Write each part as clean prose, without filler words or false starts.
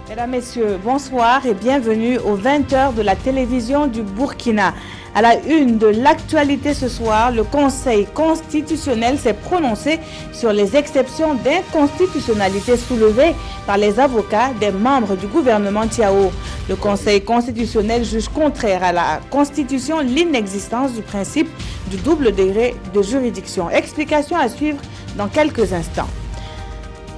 Mesdames, Messieurs, bonsoir et bienvenue aux 20h de la télévision du Burkina. À la une de l'actualité ce soir, le Conseil constitutionnel s'est prononcé sur les exceptions d'inconstitutionnalité soulevées par les avocats des membres du gouvernement Tiao. Le Conseil constitutionnel juge contraire à la Constitution l'inexistence du principe du double degré de juridiction. Explication à suivre dans quelques instants.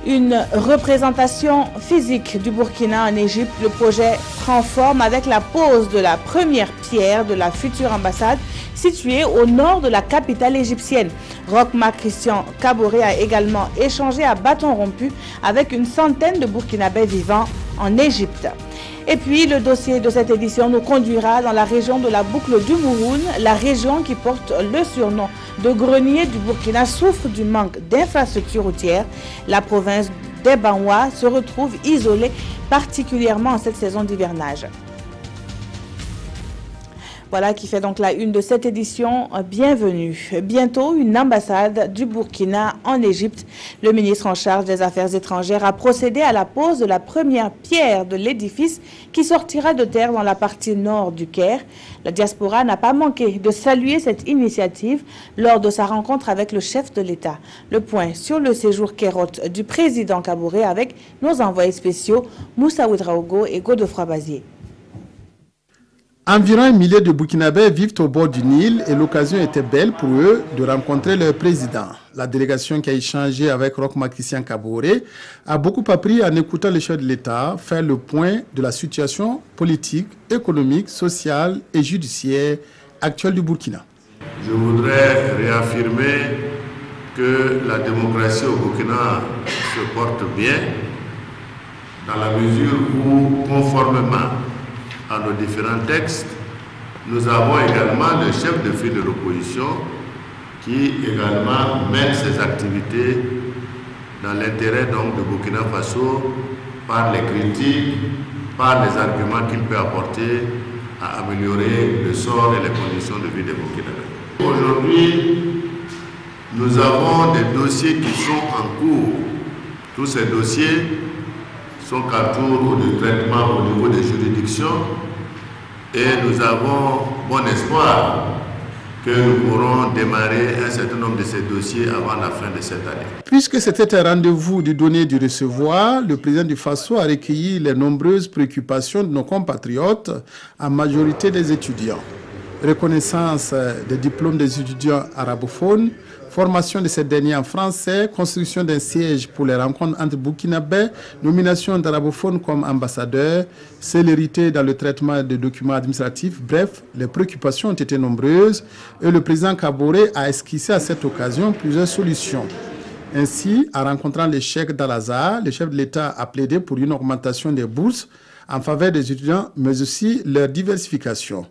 Une représentation physique du Burkina en Égypte, le projet prend forme avec la pose de la première pierre de la future ambassade située au nord de la capitale égyptienne. Roch-Marc Christian Kaboré a également échangé à bâton rompu avec une centaine de Burkinabés vivant en Égypte. Et puis, le dossier de cette édition nous conduira dans la région de la boucle du Mouroun. La région qui porte le surnom de grenier du Burkina souffre du manque d'infrastructures routières. La province des Banwa se retrouve isolée, particulièrement en cette saison d'hivernage. Voilà qui fait donc la une de cette édition. Bienvenue. Bientôt, une ambassade du Burkina en Égypte. Le ministre en charge des Affaires étrangères a procédé à la pose de la première pierre de l'édifice qui sortira de terre dans la partie nord du Caire. La diaspora n'a pas manqué de saluer cette initiative lors de sa rencontre avec le chef de l'État. Le point sur le séjour Kérot du président Kaboré avec nos envoyés spéciaux Moussa Ouedraogo et Godefroy Bazier. Environ 1 millier de Burkinabés vivent au bord du Nil et l'occasion était belle pour eux de rencontrer leur président. La délégation qui a échangé avec Roch-Marc Christian Kaboré a beaucoup appris en écoutant le chef de l'État faire le point de la situation politique, économique, sociale et judiciaire actuelle du Burkina. Je voudrais réaffirmer que la démocratie au Burkina se porte bien dans la mesure où, conformément à nos différents textes, nous avons également le chef de file de l'opposition qui également mène ses activités dans l'intérêt donc de Burkina Faso par les critiques, par les arguments qu'il peut apporter à améliorer le sort et les conditions de vie des Burkinabés. Aujourd'hui, nous avons des dossiers qui sont en cours. Tous ces dossiers sont en cours de traitement au niveau des juridictions et nous avons bon espoir que nous pourrons démarrer un certain nombre de ces dossiers avant la fin de cette année. Puisque c'était un rendez-vous du donner et du recevoir, le président du Faso a recueilli les nombreuses préoccupations de nos compatriotes, en majorité des étudiants. Reconnaissance des diplômes des étudiants arabophones, formation de ces derniers en français, construction d'un siège pour les rencontres entre Burkinabés, nomination d'arabophones comme ambassadeurs, célérité dans le traitement des documents administratifs. Bref, les préoccupations ont été nombreuses et le président Kaboré a esquissé à cette occasion plusieurs solutions. Ainsi, en rencontrant les chefs d'Al-Azhar, le chef de l'État a plaidé pour une augmentation des bourses en faveur des étudiants, mais aussi leur diversification.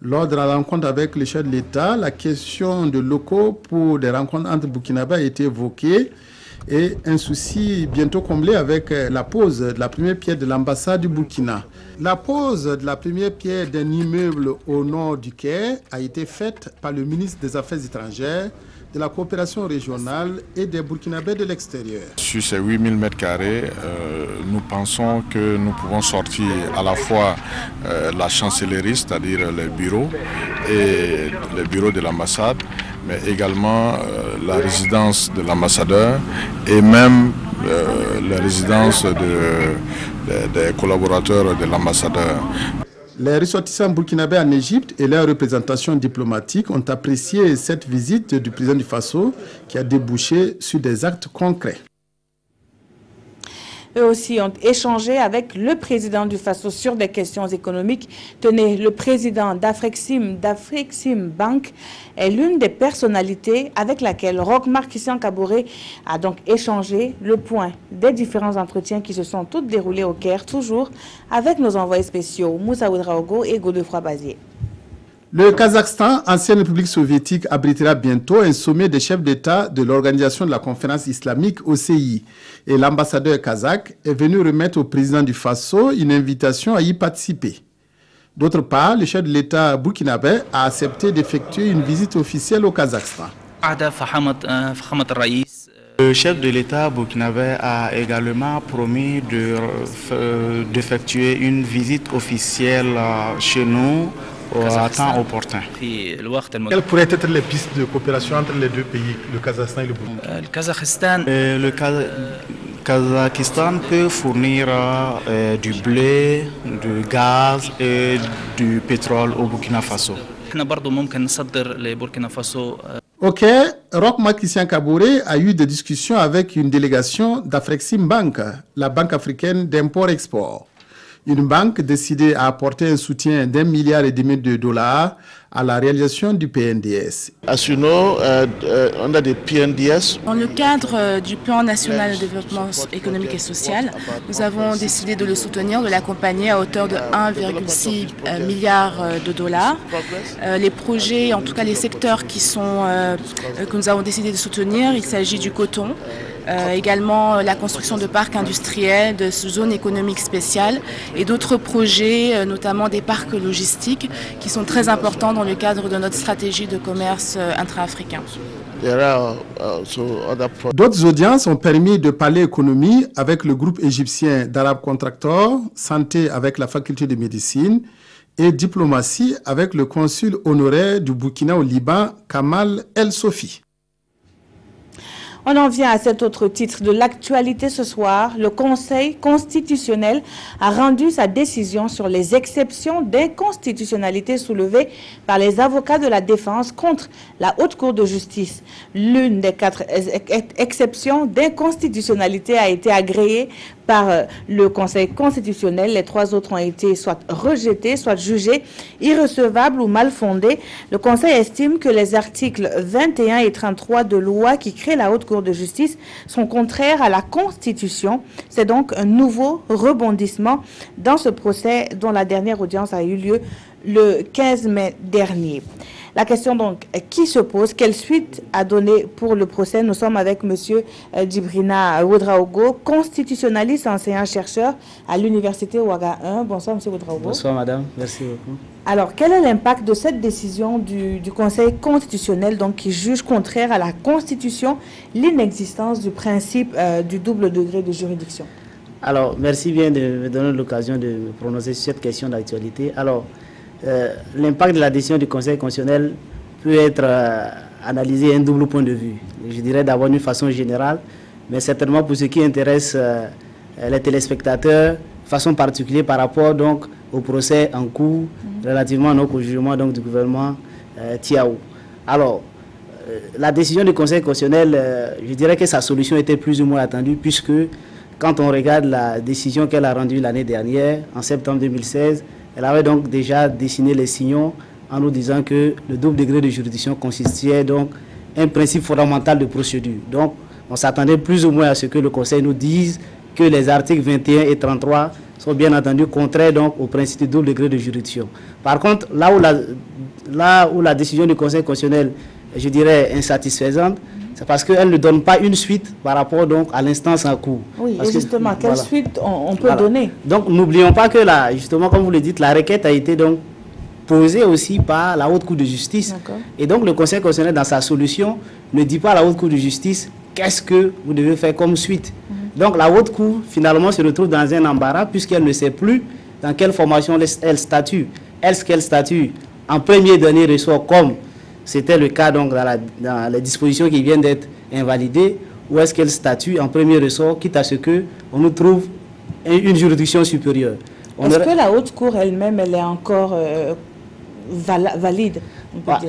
Lors de la rencontre avec le chef de l'État, la question de locaux pour des rencontres entre Burkinabés a été évoquée et un souci bientôt comblé avec la pose de la première pierre de l'ambassade du Burkina. La pose de la première pierre d'un immeuble au nord du Caire a été faite par le ministre des Affaires étrangères, de la coopération régionale et des Burkinabés de l'extérieur. Sur ces 8000 m², nous pensons que nous pouvons sortir à la fois la chancellerie, c'est-à-dire les bureaux et les bureaux de l'ambassade, mais également la résidence de l'ambassadeur et même la résidence des collaborateurs de l'ambassadeur. Les ressortissants burkinabés en Égypte et leurs représentations diplomatiques ont apprécié cette visite du président du Faso qui a débouché sur des actes concrets. Eux aussi ont échangé avec le président du Faso sur des questions économiques. Tenez, le président d'Afrexim Bank est l'une des personnalités avec laquelle Roch-Marc Christian Kaboré a donc échangé le point des différents entretiens qui se sont tous déroulés au Caire, toujours avec nos envoyés spéciaux Moussa Ouedraogo et Godefroy Bazier. Le Kazakhstan, ancienne République soviétique, abritera bientôt un sommet des chefs d'État de l'Organisation de la Conférence islamique OCI. Et l'ambassadeur kazakh est venu remettre au président du Faso une invitation à y participer. D'autre part, le chef de l'État burkinabé a accepté d'effectuer une visite officielle au Kazakhstan. Le chef de l'État burkinabé a également promis d'effectuer une visite officielle chez nous à temps opportun. Quelles pourraient être les pistes de coopération entre les deux pays, le Kazakhstan et le Burkina? Le Kazakhstan peut fournir du blé, du gaz et du pétrole au Burkina Faso. Ok, Roch Christian Kaboré a eu des discussions avec une délégation d'Afrexim Bank, la banque africaine d'import-export. Une banque décidée à apporter un soutien d'1,5 milliard de dollars à la réalisation du PNDS. As you know, under the PNDS, dans le cadre du plan national de développement économique et social, nous avons décidé de le soutenir, de l'accompagner à hauteur de 1,6 milliard de dollars. Les projets, en tout cas les secteurs que nous avons décidé de soutenir, il s'agit du coton, également la construction de parcs industriels, de zones économiques spéciales et d'autres projets, notamment des parcs logistiques qui sont très importants dans le cadre de notre stratégie de commerce intra-africain. D'autres audiences ont permis de parler économie avec le groupe égyptien d'Arab Contractors, santé avec la faculté de médecine et diplomatie avec le consul honoraire du Burkina au Liban, Kamal El Sofi. On en vient à cet autre titre de l'actualité ce soir. Le Conseil constitutionnel a rendu sa décision sur les exceptions d'inconstitutionnalité soulevées par les avocats de la défense contre la Haute Cour de justice. L'une des 4 exceptions d'inconstitutionnalité a été agréée par le Conseil constitutionnel. Les 3 autres ont été soit rejetées, soit jugées irrecevables ou mal fondées. Le Conseil estime que les articles 21 et 33 de loi qui créent la Haute Cour de justice sont contraires à la Constitution. C'est donc un nouveau rebondissement dans ce procès dont la dernière audience a eu lieu le 15 mai dernier. La question donc qui se pose, quelle suite à donner pour le procès? Nous sommes avec M. Djibrina Ouedraogo, constitutionnaliste, enseignant-chercheur à l'université Ouaga 1. Bonsoir M. Ouedraogo. Bonsoir madame, merci beaucoup. Alors quel est l'impact de cette décision du Conseil constitutionnel donc, qui juge contraire à la Constitution l'inexistence du principe du double degré de juridiction? Alors merci bien de me donner l'occasion de me prononcer sur cette question d'actualité. Alors l'impact de la décision du Conseil constitutionnel peut être analysé à un double point de vue. Je dirais d'abord d'une façon générale, mais certainement pour ce qui intéresse les téléspectateurs, de façon particulière par rapport donc au procès en cours relativement donc, au jugement donc, du gouvernement Tiaou. Alors, la décision du Conseil constitutionnel, je dirais que sa solution était plus ou moins attendue puisque quand on regarde la décision qu'elle a rendue l'année dernière, en septembre 2016, elle avait donc déjà dessiné les signaux en nous disant que le double degré de juridiction constituait donc un principe fondamental de procédure. Donc, on s'attendait plus ou moins à ce que le Conseil nous dise que les articles 21 et 33 sont bien entendu contraires donc au principe du double degré de juridiction. Par contre, là où la décision du Conseil constitutionnel, je dirais, insatisfaisante, c'est parce qu'elle ne donne pas une suite par rapport donc à l'instance en cours. Oui, et justement, quelle suite on peut donner? Donc, n'oublions pas que là, justement, comme vous le dites, la requête a été donc posée aussi par la Haute Cour de justice. Et donc, le Conseil constitutionnel, dans sa solution, ne dit pas à la Haute Cour de justice qu'est-ce que vous devez faire comme suite. Donc, la Haute Cour, finalement, se retrouve dans un embarras puisqu'elle ne sait plus dans quelle formation elle statue. Est-ce qu'elle statue en premier dernier ressort comme c'était le cas donc dans les dispositions qui viennent d'être invalidées, ou est-ce qu'elle statue en premier ressort, quitte à ce qu'on nous trouve une juridiction supérieure? Est-ce que la Haute Cour elle-même, elle est encore valide?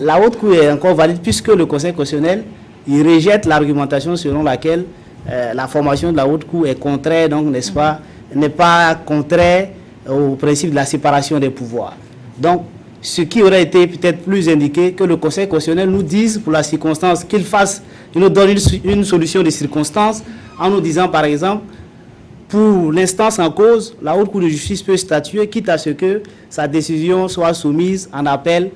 La Haute Cour est encore valide puisque le Conseil constitutionnel, il rejette l'argumentation selon laquelle la formation de la Haute Cour est contraire, donc n'est-ce pas, n'est pas contraire au principe de la séparation des pouvoirs. Donc, ce qui aurait été peut-être plus indiqué que le Conseil constitutionnel nous dise pour la circonstance qu'il nous donne une solution de circonstance en nous disant par exemple, pour l'instance en cause, la Haute Cour de justice peut statuer quitte à ce que sa décision soit soumise en appel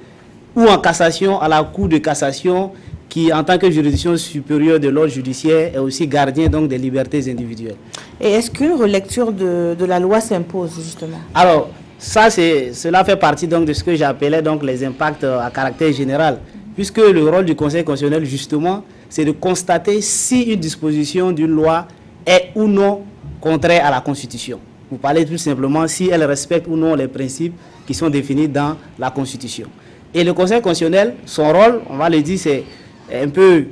ou en cassation à la Cour de cassation qui, en tant que juridiction supérieure de l'ordre judiciaire, est aussi gardien donc des libertés individuelles. Et est-ce qu'une relecture de la loi s'impose justement? Alors, cela fait partie donc de ce que j'appelais donc les impacts à caractère général, puisque le rôle du Conseil constitutionnel justement, c'est de constater si une disposition d'une loi est ou non contraire à la Constitution. Vous parlez tout simplement si elle respecte ou non les principes qui sont définis dans la Constitution. Et le Conseil constitutionnel, son rôle, on va le dire, c'est un peu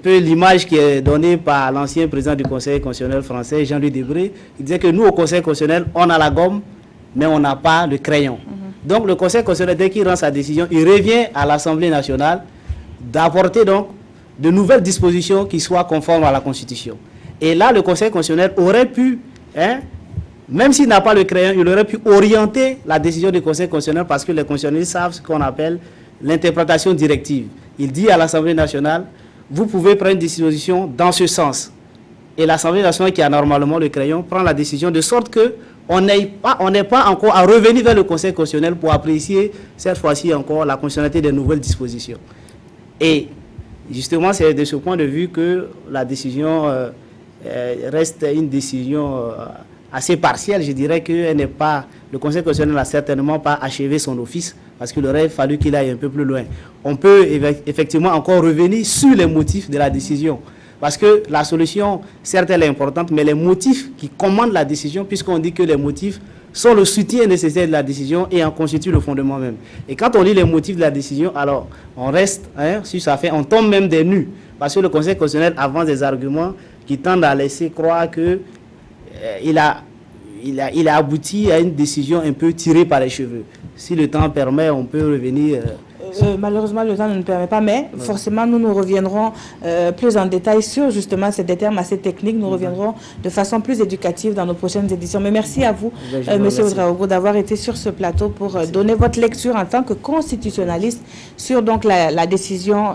l'image qui est donnée par l'ancien président du Conseil constitutionnel français, Jean-Louis Debré. Il disait que nous, au Conseil constitutionnel, on a la gomme, mais on n'a pas le crayon. Donc le Conseil constitutionnel, dès qu'il rend sa décision, il revient à l'Assemblée nationale d'apporter donc de nouvelles dispositions qui soient conformes à la Constitution. Et là, le Conseil constitutionnel aurait pu, même s'il n'a pas le crayon, il aurait pu orienter la décision du Conseil constitutionnel parce que les constitutionnalistes savent ce qu'on appelle l'interprétation directive. Il dit à l'Assemblée nationale, vous pouvez prendre une disposition dans ce sens. Et l'Assemblée nationale, qui a normalement le crayon, prend la décision de sorte que on n'est pas encore à revenir vers le Conseil constitutionnel pour apprécier cette fois-ci encore la constitutionnalité des nouvelles dispositions. Et justement, c'est de ce point de vue que la décision reste une décision assez partielle. Je dirais que le Conseil constitutionnel n'a certainement pas achevé son office parce qu'il aurait fallu qu'il aille un peu plus loin. On peut effectivement encore revenir sur les motifs de la décision. Parce que la solution, certes, elle est importante, mais les motifs qui commandent la décision, puisqu'on dit que les motifs sont le soutien nécessaire de la décision et en constituent le fondement même. Et quand on lit les motifs de la décision, alors on reste, si ça fait, on tombe même des nues. Parce que le Conseil constitutionnel avance des arguments qui tendent à laisser croire que il a abouti à une décision un peu tirée par les cheveux. Si le temps permet, on peut revenir... Malheureusement, le temps ne nous permet pas, mais forcément, nous reviendrons plus en détail sur justement ces termes assez techniques. Nous reviendrons de façon plus éducative dans nos prochaines éditions. Mais merci à vous, M. Ouedraogo, d'avoir été sur ce plateau pour donner votre lecture en tant que constitutionnaliste sur donc, la décision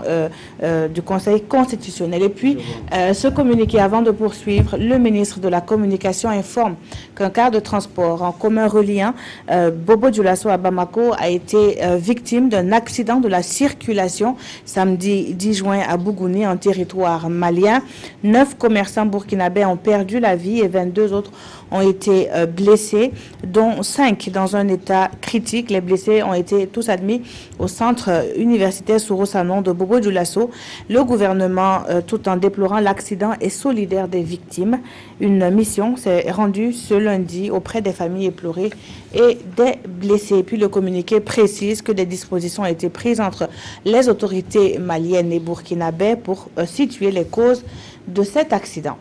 du Conseil constitutionnel. Et puis, ce communiqué, avant de poursuivre, le ministre de la Communication informe qu'un car de transport en commun reliant Bobo Dioulasso à Bamako a été victime d'un accident de la circulation samedi 10 juin à Bougouni, en territoire malien. 9 commerçants burkinabés ont perdu la vie et 22 autres ont été blessés, dont 5 dans un état critique. Les blessés ont été tous admis au centre universitaire Soro Sanon de Bobo Dioulasso. Le gouvernement, tout en déplorant l'accident, est solidaire des victimes. Une mission s'est rendue ce lundi auprès des familles éplorées et des blessés. Puis le communiqué précise que des dispositions ont été prises entre les autorités maliennes et burkinabais pour situer les causes de cet accident.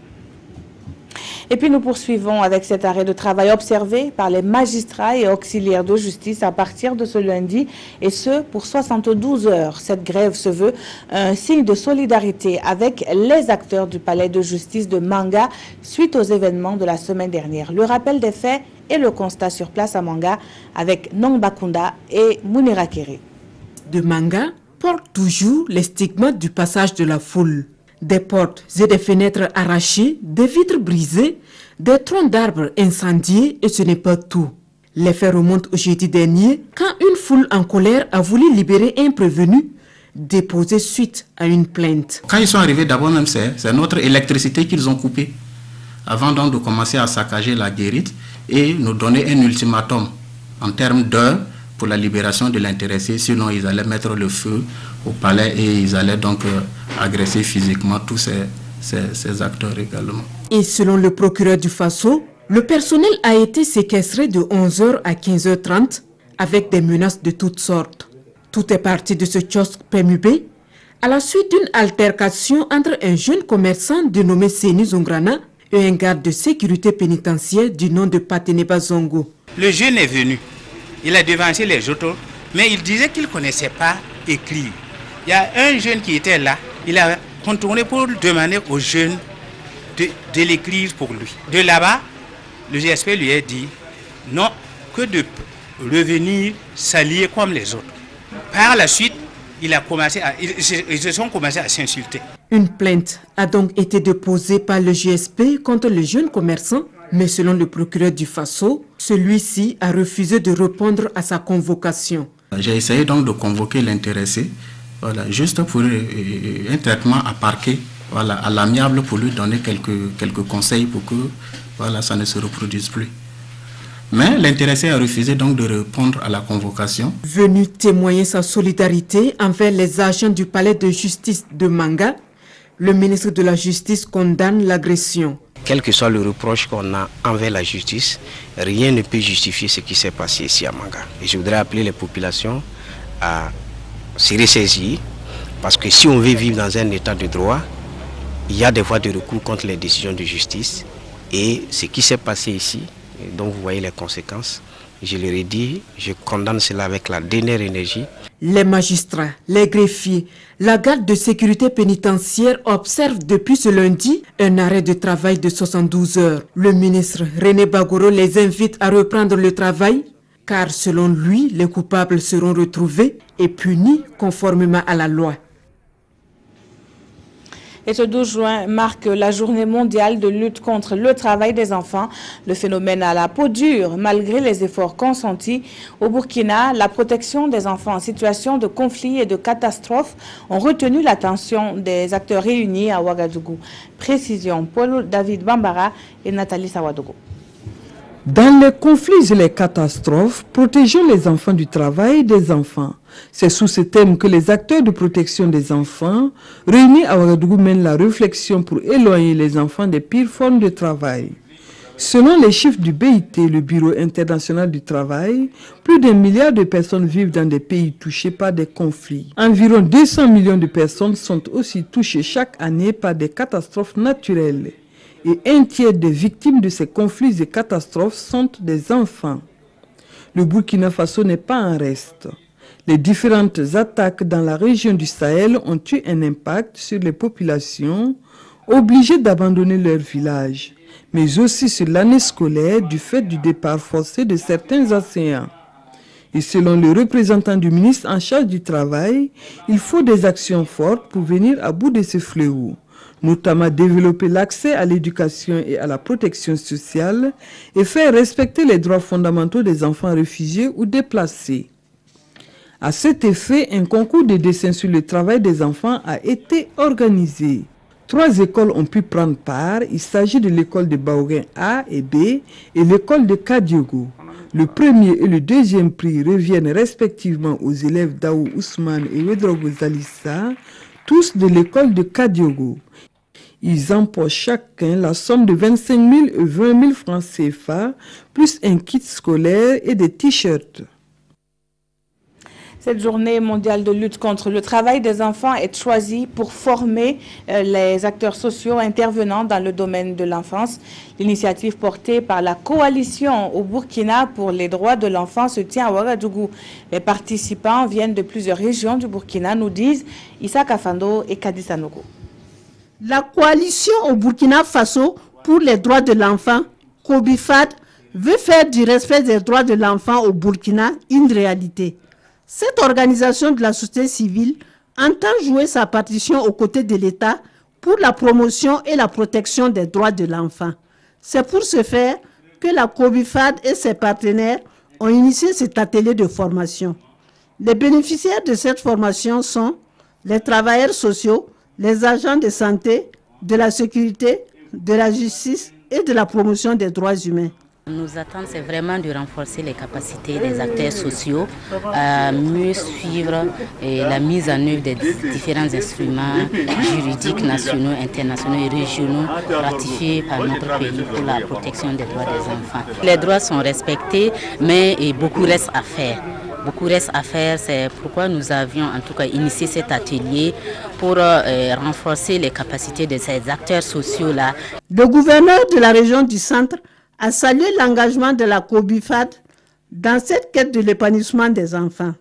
Et puis nous poursuivons avec cet arrêt de travail observé par les magistrats et auxiliaires de justice à partir de ce lundi, et ce pour 72 heures. Cette grève se veut un signe de solidarité avec les acteurs du palais de justice de Manga suite aux événements de la semaine dernière. Le rappel des faits et le constat sur place à Manga avec Nong Bakunda et Mounira Kéré. De Manga porte toujours les stigmates du passage de la foule. Des portes et des fenêtres arrachées, des vitres brisées, des troncs d'arbres incendiés, et ce n'est pas tout. Les faits remontent au jeudi dernier quand une foule en colère a voulu libérer un prévenu déposé suite à une plainte. Quand ils sont arrivés, d'abord même c'est notre électricité qu'ils ont coupée avant donc de commencer à saccager la guérite et nous donner un ultimatum en termes d'heures pour la libération de l'intéressé, sinon ils allaient mettre le feu au palais et ils allaient donc agresser physiquement tous ces acteurs également. Et selon le procureur du Faso, le personnel a été séquestré de 11h à 15h30 avec des menaces de toutes sortes. Tout est parti de ce kiosque Pemubé à la suite d'une altercation entre un jeune commerçant dénommé Seni Zongrana et un garde de sécurité pénitentiaire du nom de Pateneba Zongo. Le jeune est venu. Il a devancé les autres, mais il disait qu'il ne connaissait pas écrire. Il y a un jeune qui était là, il a contourné pour demander aux jeunes de l'écrire pour lui. De là-bas, le GSP lui a dit non, que de revenir s'allier comme les autres. Par la suite, ils se sont commencé à s'insulter. Une plainte a donc été déposée par le GSP contre le jeune commerçant, mais selon le procureur du Faso, celui-ci a refusé de répondre à sa convocation. J'ai essayé donc de convoquer l'intéressé, voilà, juste pour un traitement à parquet, voilà, à l'amiable, pour lui donner quelques conseils pour que voilà, ça ne se reproduise plus. Mais l'intéressé a refusé donc de répondre à la convocation. Venu témoigner sa solidarité envers les agents du palais de justice de Manga, Le ministre de la Justice condamne l'agression. Quel que soit le reproche qu'on a envers la justice, rien ne peut justifier ce qui s'est passé ici à Manga. Et je voudrais appeler les populations à se ressaisir, parce que si on veut vivre dans un état de droit, il y a des voies de recours contre les décisions de justice. Et ce qui s'est passé ici, dont vous voyez les conséquences, je le redis, je condamne cela avec la dernière énergie. Les magistrats, les greffiers, la garde de sécurité pénitentiaire observent depuis ce lundi un arrêt de travail de 72 heures. Le ministre René Bagoro les invite à reprendre le travail, car selon lui, les coupables seront retrouvés et punis conformément à la loi. Et ce 12 juin marque la journée mondiale de lutte contre le travail des enfants. Le phénomène a la peau dure, malgré les efforts consentis. Au Burkina, la protection des enfants en situation de conflit et de catastrophe ont retenu l'attention des acteurs réunis à Ouagadougou. Précision, Paul David Bambara et Nathalie Sawadogo. Dans les conflits et les catastrophes, protégeons les enfants du travail des enfants. C'est sous ce thème que les acteurs de protection des enfants réunis à Ouagadougou mènent la réflexion pour éloigner les enfants des pires formes de travail. Selon les chiffres du BIT, le Bureau international du travail, plus d'1 milliard de personnes vivent dans des pays touchés par des conflits. Environ 200 millions de personnes sont aussi touchées chaque année par des catastrophes naturelles. Et un tiers des victimes de ces conflits et catastrophes sont des enfants. Le Burkina Faso n'est pas en reste. Les différentes attaques dans la région du Sahel ont eu un impact sur les populations obligées d'abandonner leurs villages, mais aussi sur l'année scolaire du fait du départ forcé de certains enseignants. Et selon le représentant du ministre en charge du travail, il faut des actions fortes pour venir à bout de ce fléau, notamment développer l'accès à l'éducation et à la protection sociale et faire respecter les droits fondamentaux des enfants réfugiés ou déplacés. À cet effet, un concours de dessin sur le travail des enfants a été organisé. 3 écoles ont pu prendre part. Il s'agit de l'école de Baoguin A et B et l'école de Kadiogo. Le premier et le deuxième prix reviennent respectivement aux élèves Daou Ousmane et Wedrogo Zalissa, tous de l'école de Kadiogo. Ils empochent chacun la somme de 25 000 et 20 000 francs CFA, plus un kit scolaire et des t-shirts. Cette journée mondiale de lutte contre le travail des enfants est choisie pour former les acteurs sociaux intervenant dans le domaine de l'enfance. L'initiative portée par la coalition au Burkina pour les droits de l'enfant se tient à Ouagadougou. Les participants viennent de plusieurs régions du Burkina, nous disent Issa Kafando et Kadi Sanogo. La coalition au Burkina Faso pour les droits de l'enfant, COBIFAD, veut faire du respect des droits de l'enfant au Burkina une réalité. Cette organisation de la société civile entend jouer sa partition aux côtés de l'État pour la promotion et la protection des droits de l'enfant. C'est pour ce faire que la COBIFAD et ses partenaires ont initié cet atelier de formation. Les bénéficiaires de cette formation sont les travailleurs sociaux, les agents de santé, de la sécurité, de la justice et de la promotion des droits humains. Nos attentes, c'est vraiment de renforcer les capacités des acteurs sociaux à mieux suivre la mise en œuvre des différents instruments juridiques nationaux, internationaux et régionaux ratifiés par notre pays pour la protection des droits des enfants. Les droits sont respectés, mais beaucoup reste à faire. Beaucoup reste à faire, c'est pourquoi nous avions en tout cas initié cet atelier pour renforcer les capacités de ces acteurs sociaux-là. Le gouverneur de la région du centre a salué l'engagement de la COBIFAD dans cette quête de l'épanouissement des enfants.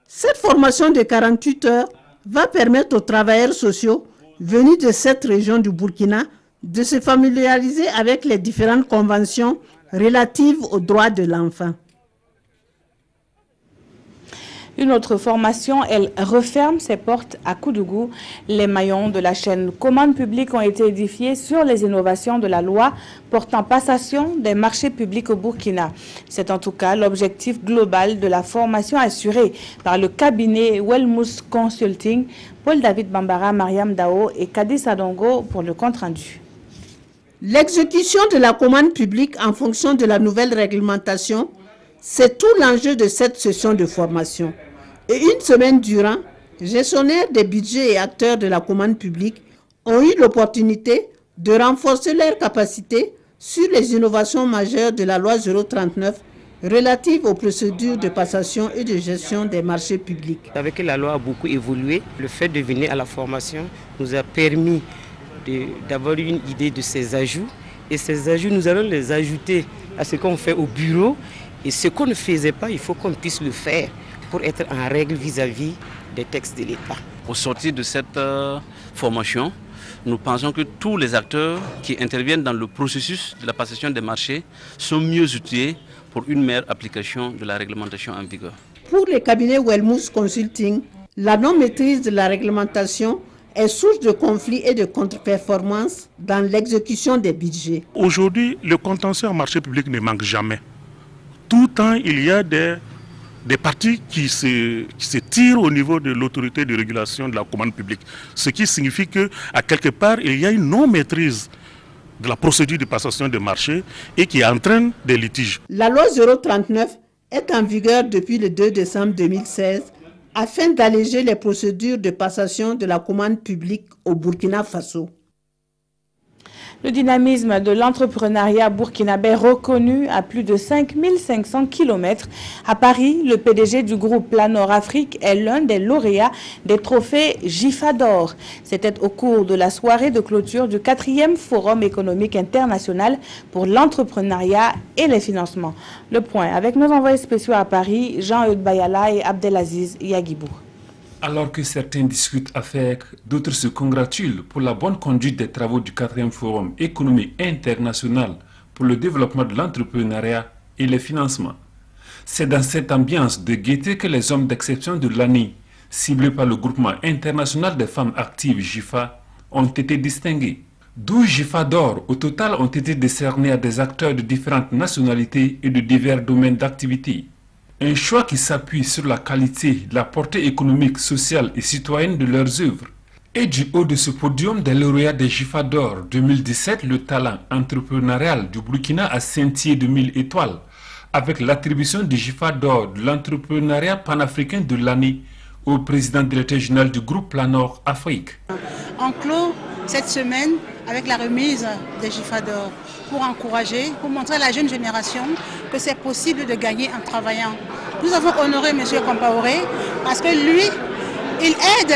Cette formation de 48 heures va permettre aux travailleurs sociaux venus de cette région du Burkina de se familiariser avec les différentes conventions relatives aux droits de l'enfant. Une autre formation, elle referme ses portes à Koudougou. Les maillons de la chaîne commande publique ont été édifiés sur les innovations de la loi portant passation des marchés publics au Burkina. C'est en tout cas l'objectif global de la formation assurée par le cabinet Wellmus Consulting, Paul David Bambara, Mariam Dao et Kadi Sadongo pour le compte-rendu. L'exécution de la commande publique en fonction de la nouvelle réglementation, c'est tout l'enjeu de cette session de formation. Et une semaine durant, gestionnaires des budgets et acteurs de la commande publique ont eu l'opportunité de renforcer leurs capacités sur les innovations majeures de la loi 039 relative aux procédures de passation et de gestion des marchés publics. Avec la loi a beaucoup évolué, le fait de venir à la formation nous a permis d'avoir une idée de ces ajouts. Et ces ajouts, nous allons les ajouter à ce qu'on fait au bureau. Et ce qu'on ne faisait pas, il faut qu'on puisse le faire pour être en règle vis-à-vis des textes de l'État. Au sortir de cette formation, nous pensons que tous les acteurs qui interviennent dans le processus de la passation des marchés sont mieux outillés pour une meilleure application de la réglementation en vigueur. Pour les cabinets Wellmouth Consulting, la non-maîtrise de la réglementation est source de conflits et de contre-performances dans l'exécution des budgets. Aujourd'hui, le contentieux en marché public ne manque jamais. Tout le temps, il y a des parties qui se tirent au niveau de l'autorité de régulation de la commande publique. Ce qui signifie qu'à quelque part, il y a une non-maîtrise de la procédure de passation de marché et qui entraîne des litiges. La loi 039 est en vigueur depuis le 2 décembre 2016 afin d'alléger les procédures de passation de la commande publique au Burkina Faso. Le dynamisme de l'entrepreneuriat burkinabé reconnu à plus de 5500 km. À Paris, le PDG du groupe Planor Afrique est l'un des lauréats des trophées GIFA d'or. C'était au cours de la soirée de clôture du 4e Forum économique international pour l'entrepreneuriat et les financements. Le point avec nos envoyés spéciaux à Paris, Jean-Eudes Bayala et Abdelaziz Yagibou. Alors que certains discutent avec, d'autres se congratulent pour la bonne conduite des travaux du 4e Forum économique international pour le développement de l'entrepreneuriat et les financements. C'est dans cette ambiance de gaieté que les hommes d'exception de l'année, ciblés par le groupement international des femmes actives GIFA, ont été distingués. 12 GIFA d'or au total ont été décernés à des acteurs de différentes nationalités et de divers domaines d'activité. Un choix qui s'appuie sur la qualité, la portée économique, sociale et citoyenne de leurs œuvres. Et du haut de ce podium des lauréats des GIFA d'or 2017, le talent entrepreneurial du Burkina a scintillé de 1000 étoiles, avec l'attribution du GIFA d'or de l'entrepreneuriat panafricain de l'année au président directeur général du groupe Planor Afrique. On clôt cette semaine avec la remise des GIFA d'or pour encourager, pour montrer à la jeune génération que c'est possible de gagner en travaillant. Nous avons honoré M. Compaoré parce que lui, il aide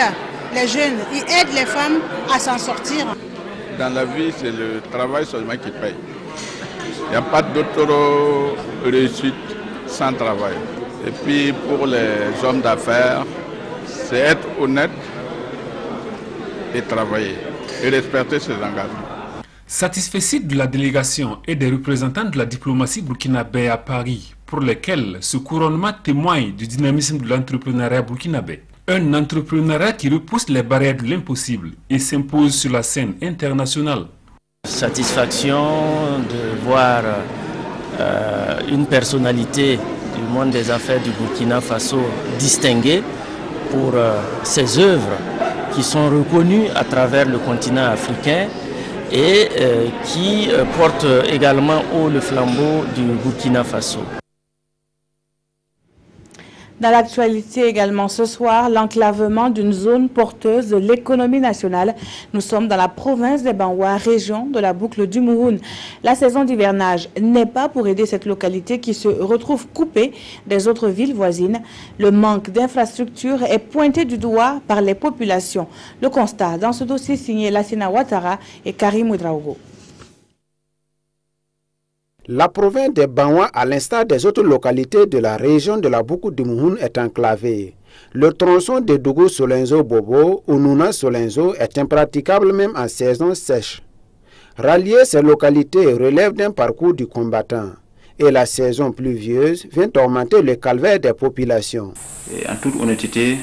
les jeunes, il aide les femmes à s'en sortir. Dans la vie, c'est le travail seulement qui paye. Il n'y a pas d'autre réussite sans travail. Et puis pour les hommes d'affaires, c'est être honnête et travailler et respecter ses engagements. Satisfait de la délégation et des représentants de la diplomatie burkinabé à Paris, pour lesquels ce couronnement témoigne du dynamisme de l'entrepreneuriat burkinabé. Un entrepreneuriat qui repousse les barrières de l'impossible et s'impose sur la scène internationale. Satisfaction de voir une personnalité du monde des affaires du Burkina Faso distinguée pour ses œuvres qui sont reconnues à travers le continent africain et qui porte également haut le flambeau du Burkina Faso. Dans l'actualité également ce soir, l'enclavement d'une zone porteuse de l'économie nationale. Nous sommes dans la province des Banwa, région de la boucle du Mouhoun. La saison d'hivernage n'est pas pour aider cette localité qui se retrouve coupée des autres villes voisines. Le manque d'infrastructures est pointé du doigt par les populations. Le constat dans ce dossier signé Lassina Ouattara et Karim Ouedraogo. La province des Banwa, à l'instar des autres localités de la région de la boucle du Mouhoun, est enclavée. Le tronçon de Dougou-Solenzo-Bobo ou Nouna-Solenzo est impraticable même en saison sèche. Rallier ces localités relève d'un parcours du combattant. Et la saison pluvieuse vient augmenter le calvaire des populations. Et en toute honnêteté,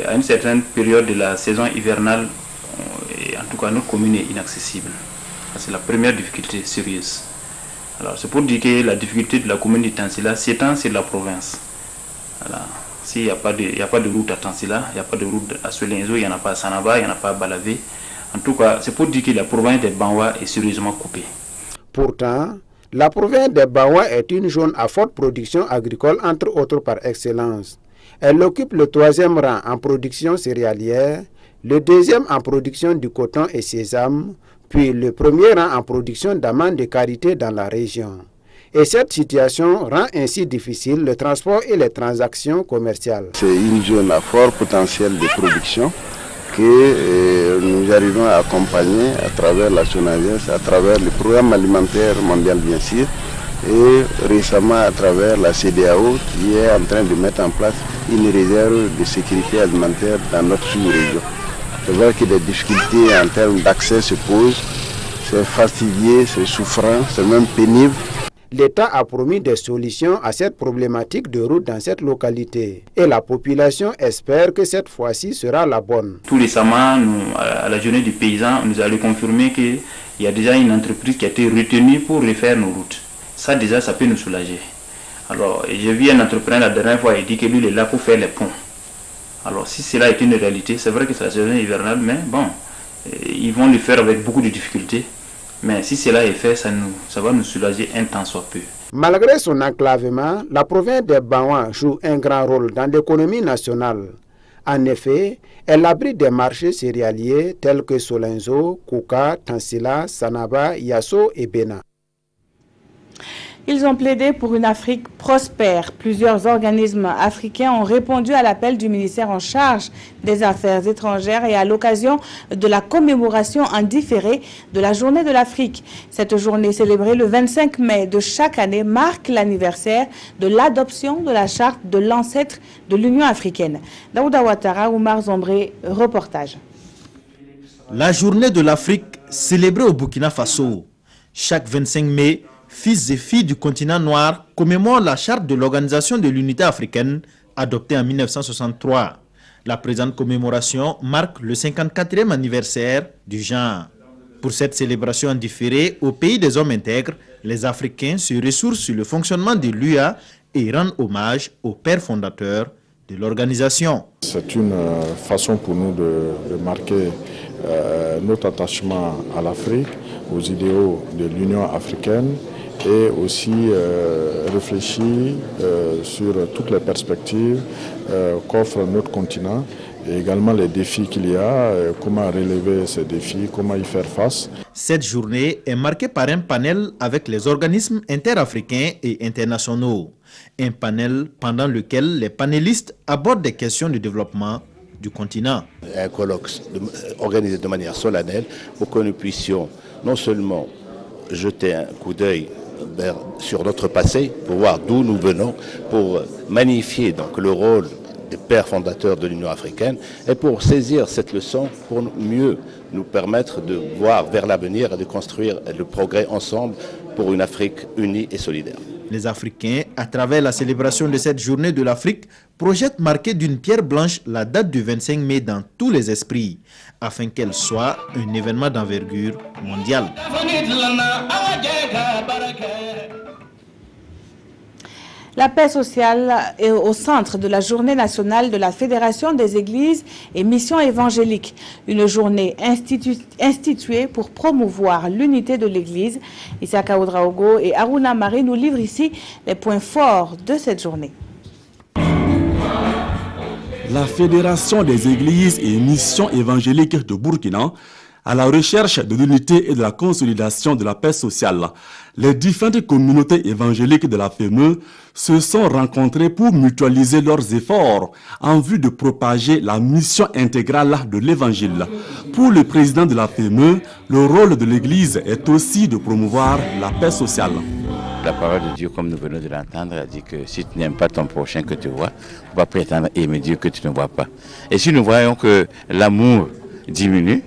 à une certaine période de la saison hivernale, en tout cas notre commune est inaccessible. C'est la première difficulté sérieuse. Alors c'est pour dire que la difficulté de la commune de Tansila s'étend sur la province. Voilà. S'il n'y a pas de route à Tansila, il n'y a pas de route à Solenzo, il n'y en a pas à Sanaba, il n'y en a pas à Balavé. En tout cas, c'est pour dire que la province des Banwa est sérieusement coupée. Pourtant, la province des Banwa est une zone à forte production agricole, entre autres par excellence. Elle occupe le 3e rang en production céréalière, le deuxième en production du coton et sésame, puis le premier rang en production d'amandes de qualité dans la région. Et cette situation rend ainsi difficile le transport et les transactions commerciales. C'est une zone à fort potentiel de production que nous arrivons à accompagner à travers la SONAGES, à travers le programme alimentaire mondial bien sûr, et récemment à travers la CEDEAO qui est en train de mettre en place une réserve de sécurité alimentaire dans notre sous-région. C'est vrai que des difficultés en termes d'accès se posent, c'est fastidieux, c'est souffrant, c'est même pénible. L'État a promis des solutions à cette problématique de route dans cette localité. Et la population espère que cette fois-ci sera la bonne. Tout récemment, à la journée du paysan, on nous a confirmé qu'il y a déjà une entreprise qui a été retenue pour refaire nos routes. Ça déjà, ça peut nous soulager. Alors, j'ai vu un entrepreneur la dernière fois, il dit que lui, il est là pour faire les ponts. Alors, si cela est une réalité, c'est vrai que c'est la saison hivernale, mais bon, ils vont le faire avec beaucoup de difficultés. Mais si cela est fait, ça va nous soulager un temps soit peu. Malgré son enclavement, la province de Bawa joue un grand rôle dans l'économie nationale. En effet, elle abrite des marchés céréaliers tels que Solenzo, Kouka, Tansila, Sanaba, Yasso et Bena. Ils ont plaidé pour une Afrique prospère. Plusieurs organismes africains ont répondu à l'appel du ministère en charge des Affaires étrangères et à l'occasion de la commémoration en différé de la Journée de l'Afrique. Cette journée célébrée le 25 mai de chaque année marque l'anniversaire de l'adoption de la charte de l'ancêtre de l'Union africaine. Daouda Ouattara, Oumar Zombré, reportage. La Journée de l'Afrique célébrée au Burkina Faso. Chaque 25 mai, fils et filles du continent noir commémorent la charte de l'Organisation de l'Unité africaine adoptée en 1963. La présente commémoration marque le 54e anniversaire du genre. Pour cette célébration en différé au pays des hommes intègres, les Africains se ressourcent sur le fonctionnement de l'UA et rendent hommage aux pères fondateurs de l'organisation. C'est une façon pour nous de marquer notre attachement à l'Afrique, aux idéaux de l'Union africaine, et aussi réfléchir sur toutes les perspectives qu'offre notre continent et également les défis qu'il y a, comment relever ces défis, comment y faire face. Cette journée est marquée par un panel avec les organismes interafricains et internationaux. Un panel pendant lequel les panélistes abordent des questions de développement du continent. Un colloque organisé de manière solennelle pour que nous puissions non seulement jeter un coup d'œil sur notre passé, pour voir d'où nous venons, pour magnifier donc le rôle des pères fondateurs de l'Union africaine et pour saisir cette leçon pour mieux nous permettre de voir vers l'avenir et de construire le progrès ensemble pour une Afrique unie et solidaire. Les Africains, à travers la célébration de cette journée de l'Afrique, projettent marquer d'une pierre blanche la date du 25 mai dans tous les esprits, afin qu'elle soit un événement d'envergure mondiale. La paix sociale est au centre de la journée nationale de la Fédération des églises et missions évangéliques. Une journée instituée pour promouvoir l'unité de l'église. Isaka Oudraogo et Aruna Marie nous livrent ici les points forts de cette journée. La Fédération des églises et missions évangéliques de Burkina, à la recherche de l'unité et de la consolidation de la paix sociale. Les différentes communautés évangéliques de la FEME se sont rencontrées pour mutualiser leurs efforts en vue de propager la mission intégrale de l'Évangile. Pour le président de la FEME, le rôle de l'Église est aussi de promouvoir la paix sociale. La parole de Dieu, comme nous venons de l'entendre, a dit que si tu n'aimes pas ton prochain que tu vois, on va prétendre aimer Dieu que tu ne vois pas. Et si nous voyons que l'amour diminue,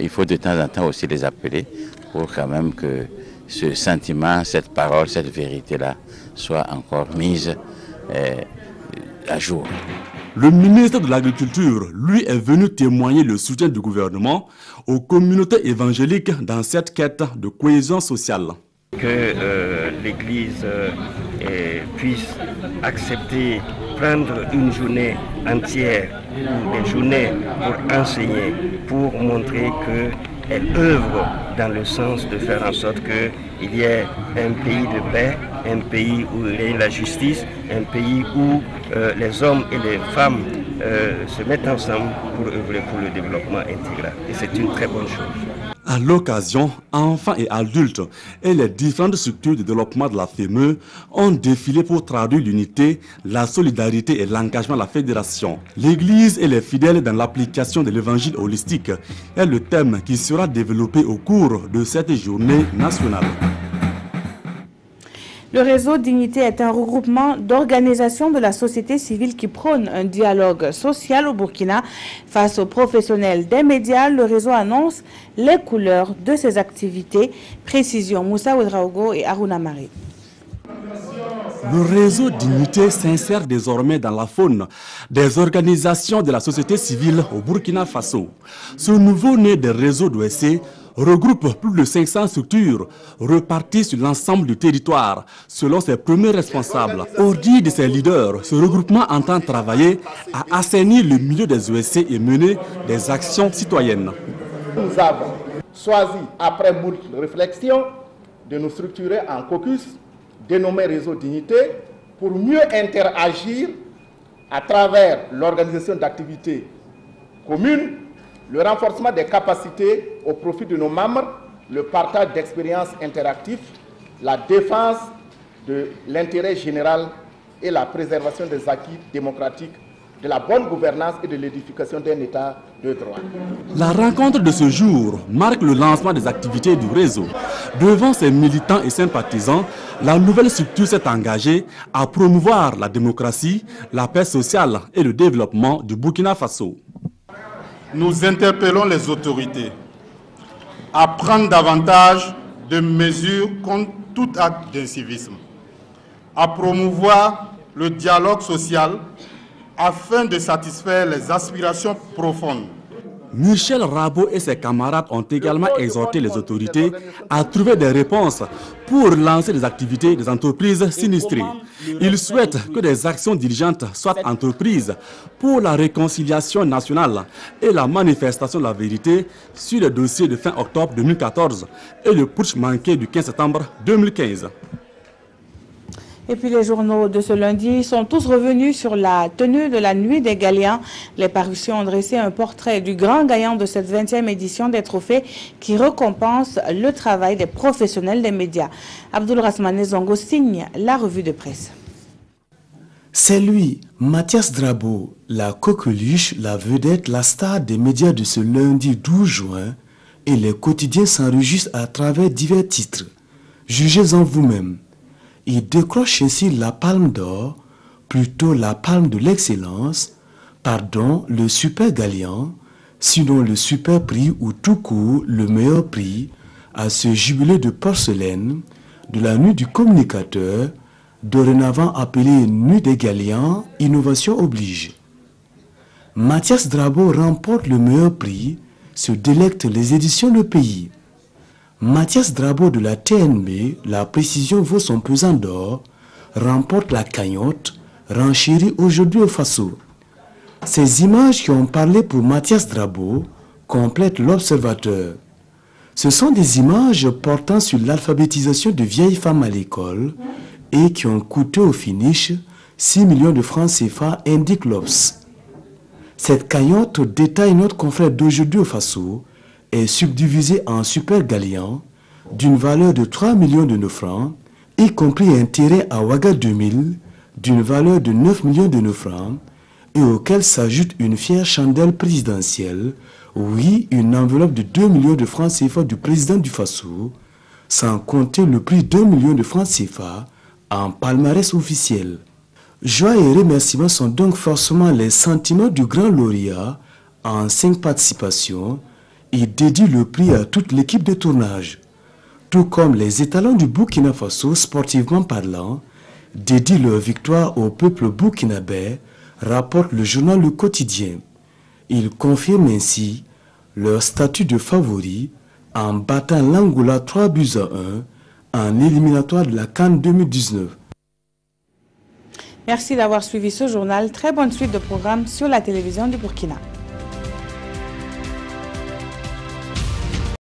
il faut de temps en temps aussi les appeler pour quand même que ce sentiment, cette parole, cette vérité-là soit encore mise à jour. Le ministre de l'Agriculture, lui, est venu témoigner le soutien du gouvernement aux communautés évangéliques dans cette quête de cohésion sociale. Que l'Église puisse accepter, prendre une journée entière ou des journées pour enseigner, pour montrer qu'elle œuvre dans le sens de faire en sorte qu'il y ait un pays de paix, un pays où il y ait la justice, un pays où les hommes et les femmes se mettent ensemble pour œuvrer pour le développement intégral. Et c'est une très bonne chose. À l'occasion, enfants et adultes et les différentes structures de développement de la FEME ont défilé pour traduire l'unité, la solidarité et l'engagement de la fédération. L'Église et les fidèles dans l'application de l'évangile holistique est le thème qui sera développé au cours de cette journée nationale. Le réseau Dignité est un regroupement d'organisations de la société civile qui prône un dialogue social au Burkina. Face aux professionnels des médias, le réseau annonce les couleurs de ses activités. Précision Moussa Ouedraogo et Aruna Mari. Le réseau Dignité s'insère désormais dans la faune des organisations de la société civile au Burkina Faso. Ce nouveau-né des réseaux d'OSC regroupe plus de 500 structures reparties sur l'ensemble du territoire, selon ses premiers responsables. Au dit de ses leaders, ce regroupement entend travailler à assainir le milieu des OSC et mener des actions citoyennes. Nous avons choisi, après moult réflexions, de nous structurer en caucus dénommé Réseau Dignité pour mieux interagir à travers l'organisation d'activités communes, le renforcement des capacités au profit de nos membres, le partage d'expériences interactives, la défense de l'intérêt général et la préservation des acquis démocratiques, de la bonne gouvernance et de l'édification d'un État de droit. La rencontre de ce jour marque le lancement des activités du réseau. Devant ses militants et sympathisants, la nouvelle structure s'est engagée à promouvoir la démocratie, la paix sociale et le développement du Burkina Faso. Nous interpellons les autorités à prendre davantage de mesures contre tout acte d'incivisme, à promouvoir le dialogue social afin de satisfaire les aspirations profondes. Michel Rabo et ses camarades ont également exhorté les autorités à trouver des réponses pour lancer des activités des entreprises sinistrées. Ils souhaitent que des actions diligentes soient entreprises pour la réconciliation nationale et la manifestation de la vérité sur le dossier de fin octobre 2014 et le putsch manqué du 15 septembre 2015. Et puis les journaux de ce lundi sont tous revenus sur la tenue de la Nuit des Galians. Les parutions ont dressé un portrait du grand gagnant de cette 20e édition des trophées qui récompense le travail des professionnels des médias. Abdoul Rasmane Zongo signe la revue de presse. C'est lui, Mathias Drabo, la coqueluche, la vedette, la star des médias de ce lundi 12 juin, et les quotidiens s'enregistrent à travers divers titres. Jugez-en vous-même. Il décroche ainsi la palme d'or, plutôt la palme de l'excellence, pardon, le super gagnant, sinon le super prix ou tout court le meilleur prix, à ce jubilé de porcelaine, de la nuit du communicateur, dorénavant appelée Nuit des Galians, innovation oblige. Mathias Drabo remporte le meilleur prix, se délecte les éditions Le Pays. Mathias Drabo de la TNB, la précision vaut son pesant d'or, remporte la cagnotte, renchérie aujourd'hui au Faso. Ces images qui ont parlé pour Mathias Drabo complètent l'observateur. Ce sont des images portant sur l'alphabétisation de vieilles femmes à l'école et qui ont coûté au finish 6 millions de francs CFA, indique l'Obs. Cette cagnotte, détaille notre confrère d'aujourd'hui au Faso, est subdivisée en super gagnants d'une valeur de 3 millions de nos francs, y compris un terrain à Ouaga 2000 d'une valeur de 9 millions de nos francs, et auquel s'ajoute une fière chandelle présidentielle, oui, une enveloppe de 2 millions de francs CFA du président du Faso, sans compter le prix de 2 millions de francs CFA en palmarès officiel. Joie et remerciements sont donc forcément les sentiments du grand lauréat en 5 participations. Il dédie le prix à toute l'équipe de tournage. Tout comme les étalons du Burkina Faso, sportivement parlant, dédient leur victoire au peuple burkinabé, rapporte le journal Le Quotidien. Ils confirment ainsi leur statut de favori en battant l'Angola 3-1 en éliminatoire de la CAN 2019. Merci d'avoir suivi ce journal. Très bonne suite de programmes sur la télévision du Burkina.